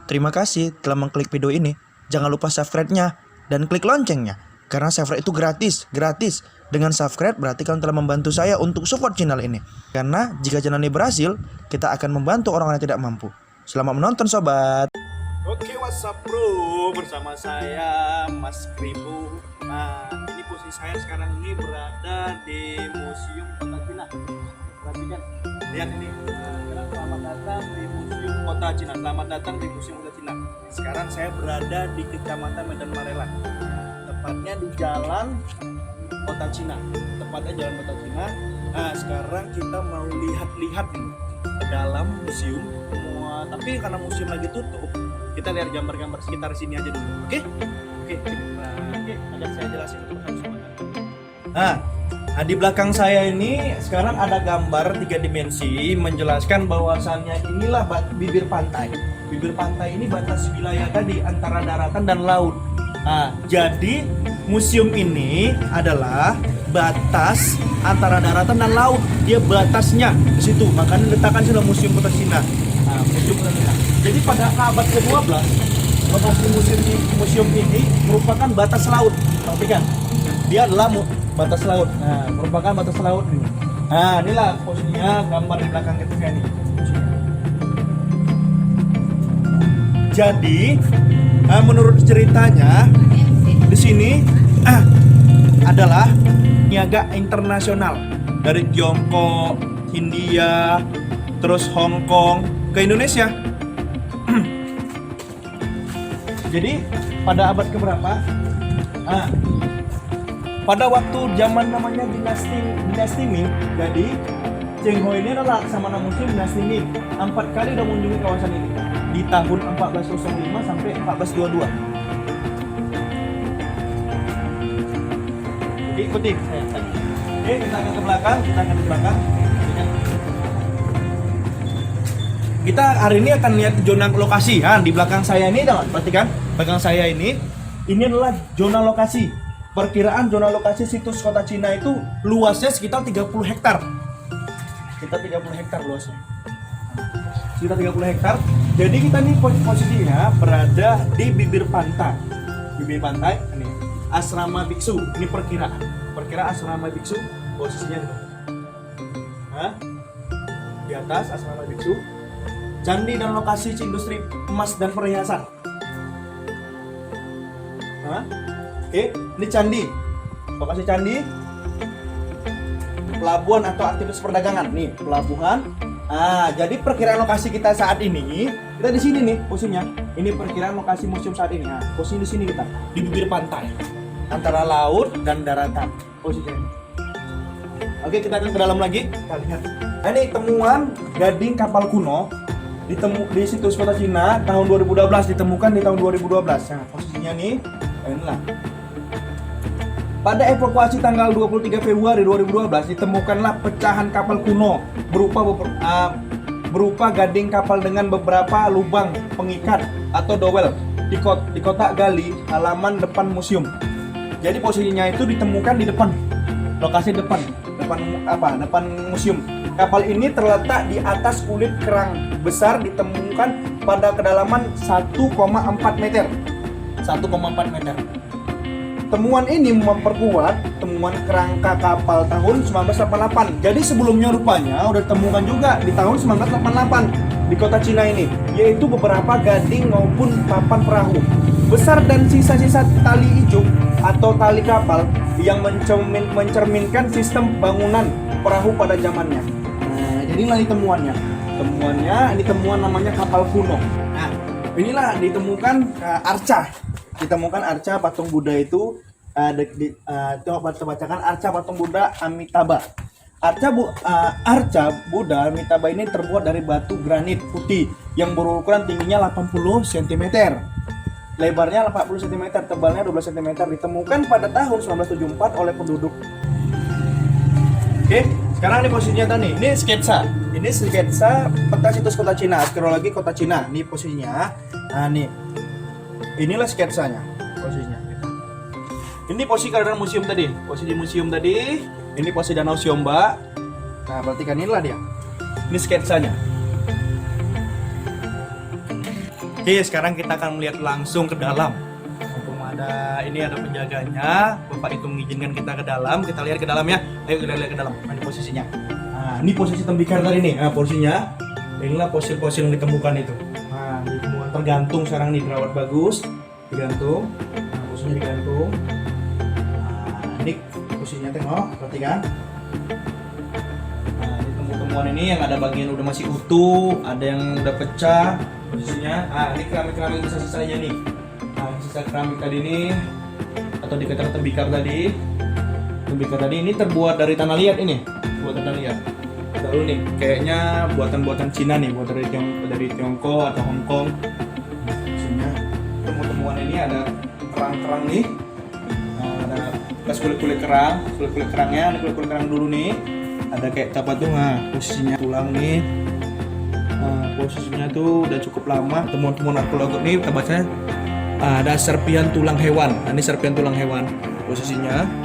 Terima kasih telah mengklik video ini. Jangan lupa subscribe-nya dan klik loncengnya. Karena subscribe itu gratis. Dengan subscribe berarti kalian telah membantu saya untuk support channel ini. Karena jika channel ini berhasil, kita akan membantu orang-orang yang tidak mampu. Selamat menonton sobat. Oke, WhatsApp bro, bersama saya Mas Kribo. Nah, ini posisi saya sekarang ini berada di Museum Kota Cina. Perhatikan, lihat ini. Selamat datang di Museum Kota Cina. Selamat datang di Museum Kota Cina. Sekarang saya berada di Kecamatan Medan Marelan. Tepatnya di Jalan Kota Cina. Tepatnya Jalan Kota Cina. Nah, sekarang kita mau lihat-lihat nih ke dalam museum. Tapi karena museum lagi tutup, kita lihat gambar-gambar sekitar sini aja dulu. Oke, akan saya jelasin untuk semua. Nah, di belakang saya ini sekarang ada gambar 3 dimensi menjelaskan bahwasannya inilah bibir pantai. Bibir pantai ini batas wilayah tadi antara daratan dan laut. Nah, jadi museum ini adalah batas antara daratan dan laut. Dia batasnya di situ. Makanya letakkan dalam Museum Kota Cina. Nah, Museum Kota Cina. Jadi pada abad ke-12 lokasi museum ini merupakan batas laut. Perhatikan, dia adalah batas laut. Nah, merupakan batas laut ini. Nah, inilah posisinya gambar di belakang kita ini. Jadi, menurut ceritanya di sini adalah niaga internasional dari Tiongkok, Hindia, terus Hong Kong ke Indonesia. Jadi pada abad keberapa? Pada waktu zaman namanya dinasti Ming. Jadi Cheng Ho ini adalah laksamana muslim dinasti Ming. 4 kali udah mengunjungi kawasan ini di tahun 1405 sampai 1422. Jadi ikuti saya. Oke, kita akan ke belakang, Kita hari ini akan lihat zona lokasi. Di belakang saya ini, perhatikan, belakang saya ini adalah zona lokasi. Perkiraan zona lokasi situs Kota Cina itu luasnya sekitar 30 hektar. Sekitar 30 hektar luasnya. Sekitar 30 hektar. Jadi kita nih posisinya berada di bibir pantai. Bibir pantai ini. Asrama biksu. Ini perkiraan asrama biksu posisinya itu. Di atas asrama biksu. Candi dan lokasi industri emas dan perhiasan. Oke, ini candi. Lokasi candi. Pelabuhan atau aktivitas perdagangan. Nih, pelabuhan. Jadi perkiraan lokasi kita saat ini, kita di sini nih posisinya. Ini perkiraan lokasi museum saat ini. Posisi di sini kita, di bibir pantai antara laut dan daratan. Posisinya. Oke, kita akan ke dalam lagi. Kita lihat. Ini temuan gading kapal kuno di situs Kota Cina tahun 2012, ditemukan di tahun 2012. Nah, posisinya nih, inilah. Pada evakuasi tanggal 23 Februari 2012 ditemukanlah pecahan kapal kuno berupa gading kapal dengan beberapa lubang pengikat atau dowel di kotak gali halaman depan museum. Jadi posisinya itu ditemukan di depan, lokasi depan museum. Kapal ini terletak di atas kulit kerang besar, ditemukan pada kedalaman 1,4 meter. 1,4 meter. Temuan ini memperkuat temuan kerangka kapal tahun 1988. Jadi sebelumnya rupanya udah ditemukan juga di tahun 1988 di Kota Cina ini, yaitu beberapa gading maupun papan perahu besar dan sisa-sisa tali ijuk atau tali kapal yang mencerminkan sistem bangunan perahu pada zamannya. Inilah ini temuannya. Ini temuan namanya kapal kuno. Nah, inilah ditemukan arca. Ditemukan arca patung Buddha itu. Coba bacakan arca patung Buddha Amitabha. Arca Buddha Amitabha ini terbuat dari batu granit putih yang berukuran tingginya 80 cm. Lebarnya 40 cm, tebalnya 12 cm. Ditemukan pada tahun 1974 oleh penduduk. Oke, sekarang ini posisinya tadi. Ini sketsa peta situs Kota Cina. Astrologi Kota Cina. Ini posisinya. Nah, nih. Inilah sketsanya. Posisinya. Ini posisi keadaan museum tadi. Posisi museum tadi. Ini posisi Danau Siombak. Nah, perhatikan inilah dia. Ini sketsanya. Oke, sekarang kita akan melihat langsung ke dalam. Mumpung ini ada penjaganya, Bapak itu mengizinkan kita ke dalam. Kita lihat ke dalam ya. Ayo kita lihat ke dalam. Ini posisinya. Nah, ini posisi tembikar tadi nih. Nah, posisinya. Inilah fosil-fosil yang ditemukan itu. Nah, ditemukan tergantung sekarang nih, dirawat bagus, digantung. Nah, posisinya digantung. Nah, ini posisinya tengok, perhatikan. Nah, ini temuan ini yang ada bagian udah masih utuh, ada yang udah pecah posisinya. Nah, ini keramik-keramik sisa-sisanya nih. Nah, sisa keramik tadi ini atau dikatakan tembikar tadi. Tembikar tadi ini terbuat dari tanah liat ini, buat tanah liat. Lalu nih, kayaknya buatan-buatan Cina nih, buat dari Tiongkok atau Hong Kong. Maksudnya temuan ini ada kerang-kerang nih. Nah, ada bekas kulit-kulit kerangnya, ada kulit-kulit kerang dulu nih. Ada kayak apa tuh, nah posisinya tulang nih. Nah, posisinya tuh udah cukup lama. Temuan-temuan arkeolog nih kita baca ada serpian tulang hewan. Nah, ini serpian tulang hewan posisinya.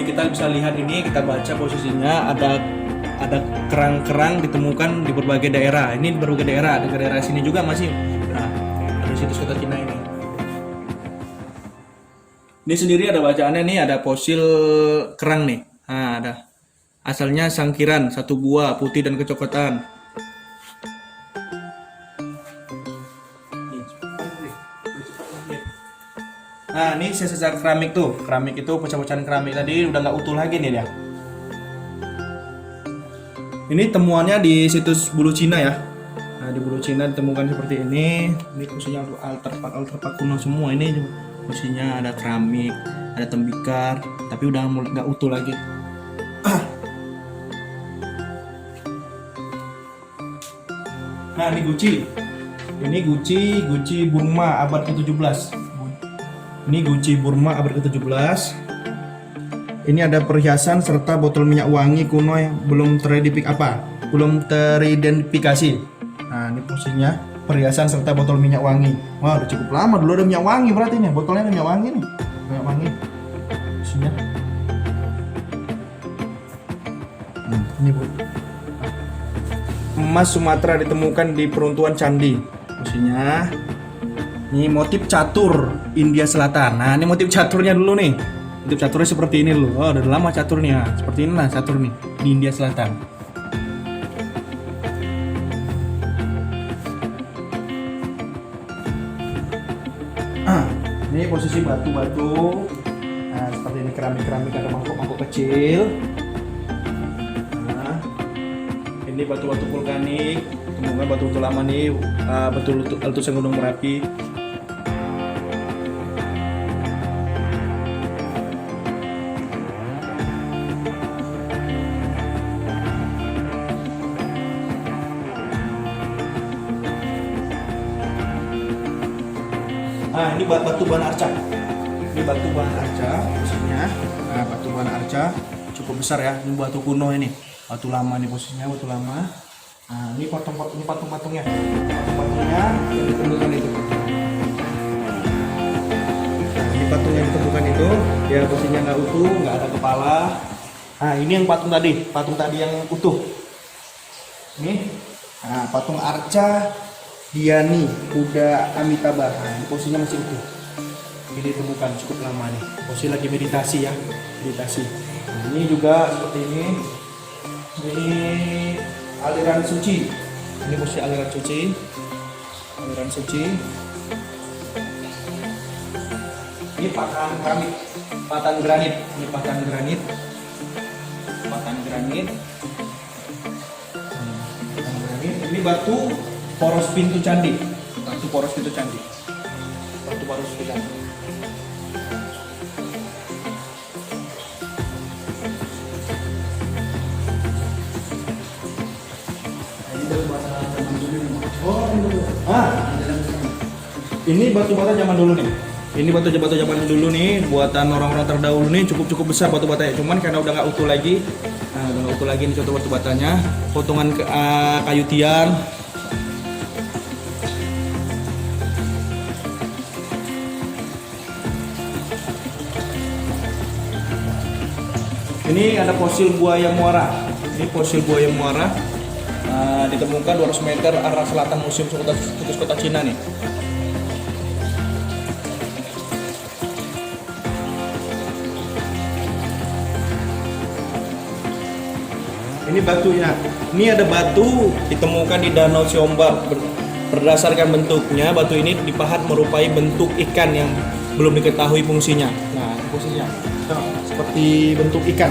Kita bisa lihat ini, kita baca posisinya ada kerang-kerang ditemukan di berbagai daerah. Ini di berbagai daerah, di daerah sini juga masih. Nah, di situs kota Cina ini. Ini sendiri ada bacaannya nih, ada fosil kerang nih. Nah, ada asalnya sangkiran, satu buah, putih dan kecoklatan. Nah, ini sisa-sisa keramik tuh. Keramik itu pecah-pecahan keramik tadi udah nggak utuh lagi nih dia. Ini temuannya di situs Bulu Cina ya. Nah, di Bulu Cina ditemukan seperti ini. Ini khususnya untuk artefak kuno semua. Ini khususnya ada keramik, ada tembikar, tapi udah nggak utuh lagi. Nah, ini guci. Ini guci Burma abad ke-17. Ini guci Burma abad ke-17. Ini ada perhiasan serta botol minyak wangi kuno yang belum teridentifikasi. Nah, ini posisinya perhiasan serta botol minyak wangi. Wah, udah cukup lama dulu ada minyak wangi berarti nih. Botolnya ada minyak wangi nih. Minyak wangi. Posisinya. Ini Bu. Emas Sumatera ditemukan di peruntuhan candi. Posisinya. Ini motif catur India Selatan. Nah, ini motif caturnya dulu nih. Motif caturnya seperti ini loh. Oh, udah lama caturnya. Seperti inilah catur nih di India Selatan. Ini posisi batu-batu. Nah, seperti ini keramik-keramik, ada mangkok-mangkok kecil. Nah, ini batu-batu vulkanik. Temukan batu-batu lama nih, batu letusan Gunung Merapi. Nah, ini batu bana arca. Ini batu bana arca posisinya. Nah, batu bana arca cukup besar ya. Ini batu kuno ini. Batu lama nih posisinya, batu lama. Nah, ini patung-patungnya. Patung-patungnya yang ditemukan itu. Nah, ini patung yang ditemukan itu, ya posisinya nggak utuh, nggak ada kepala. Nah, ini yang patung tadi yang utuh. Ini, nah, patung arca Diani Kuda Amitabha. Nah, ini posisinya masih utuh. Ini ditemukan cukup lama nih. Posisi lagi meditasi ya, meditasi. Nah, ini juga seperti ini. Ini aliran suci. Ini posisi aliran suci. Aliran suci. Ini patahan keramik, patahan granit. Ini patahan granit. Patahan granit. Patahan granit. Ini batu poros pintu candi. Batu poros pintu candi. Batu poros pintu candi. Ini batu bata zaman dulu nih. Ini batu zaman dulu nih, buatan orang-orang terdahulu nih cukup besar batu batanya. Cuman karena udah nggak utuh lagi, nah udah nggak utuh lagi nih contoh batu batanya. Potongan kayu tiang. Ini ada fosil buaya muara. Ini fosil buaya muara. ditemukan 200 meter arah selatan Museum Situs Kota Cina nih. Ini batunya. Ini ada batu ditemukan di Danau Siombak. Berdasarkan bentuknya, batu ini dipahat merupai bentuk ikan yang belum diketahui fungsinya. Nah, fungsinya seperti bentuk ikan.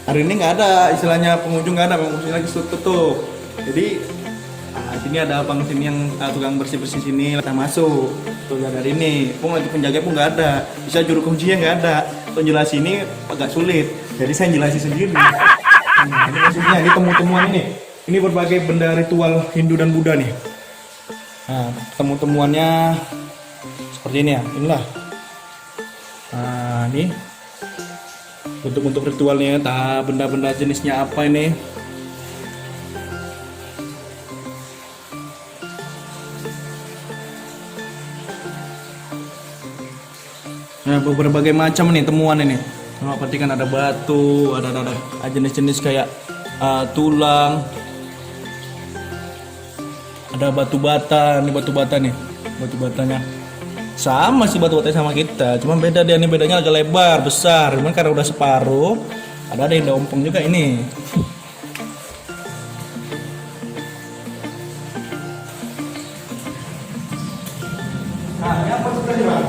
Hari ini nggak ada, istilahnya pengunjung nggak ada, pengunjung lagi tutup. Jadi sini ada abang sini yang tukang bersih sini, kita masuk. Tuh dari ini, pun lagi penjaga pun nggak ada, bisa juru kuncinya nggak ada. Penjelasan ini agak sulit, jadi saya jelasin sendiri. Ini maksudnya, ini temuan ini berbagai benda ritual Hindu dan Buddha nih. Nah, temuannya seperti ini ya, inilah. Nah, ini bentuk-bentuk ritualnya, benda-benda jenisnya apa ini? Nah, berbagai macam nih temuan ini. Nah, perhatikan ada batu, ada jenis-jenis kayak tulang, ada batu bata, ini batu bata nih, batu batanya. Sama sih batu batanya sama kita, cuma beda dia nih, bedanya agak lebar, besar. Cuman karena udah separuh, ada yang udah ompong juga ini. Nah, ini apa sebenarnya, Bang?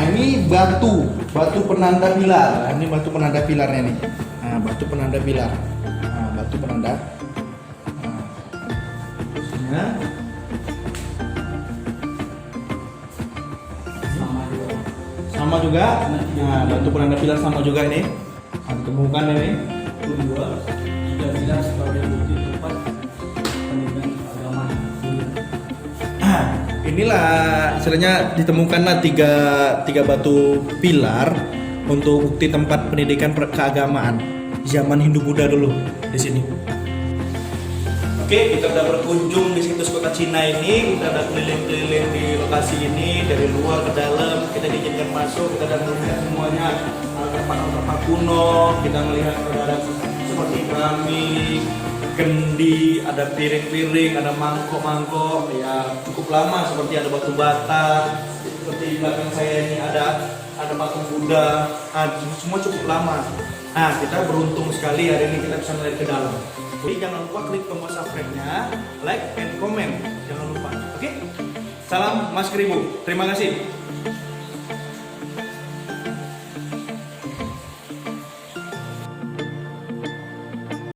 Ini batu penanda pilar. Ini batu penanda pilarnya nih. Nah, batu penanda pilar. Nah, batu penanda. Nah, sama juga. Nah, batu penanda pilar sama juga ini. Nah, ditemukan ini. Kedua, tiga pilar sebagai bukti tempat pendidikan agama. Inilah istilahnya ditemukanlah tiga batu pilar untuk bukti tempat pendidikan keagamaan zaman Hindu Buddha dulu di sini. Oke, kita udah berkunjung di situs Kota Cina ini, kita udah keliling-keliling di lokasi ini dari luar ke dalam. Kita diizinkan masuk, kita udah melihat semuanya tempat-tempat kuno, kita melihat ada seperti keramik, kendi, ada piring-piring, ada mangkok-mangkok, ya cukup lama. Seperti ada batu bata, seperti di belakang saya ini ada patung Buddha, semua cukup lama. Nah, kita beruntung sekali hari ini kita bisa melihat ke dalam. Jadi jangan lupa klik tombol subscribe-nya, like and comment, jangan lupa. Oke? Salam Mas Kribo, terima kasih.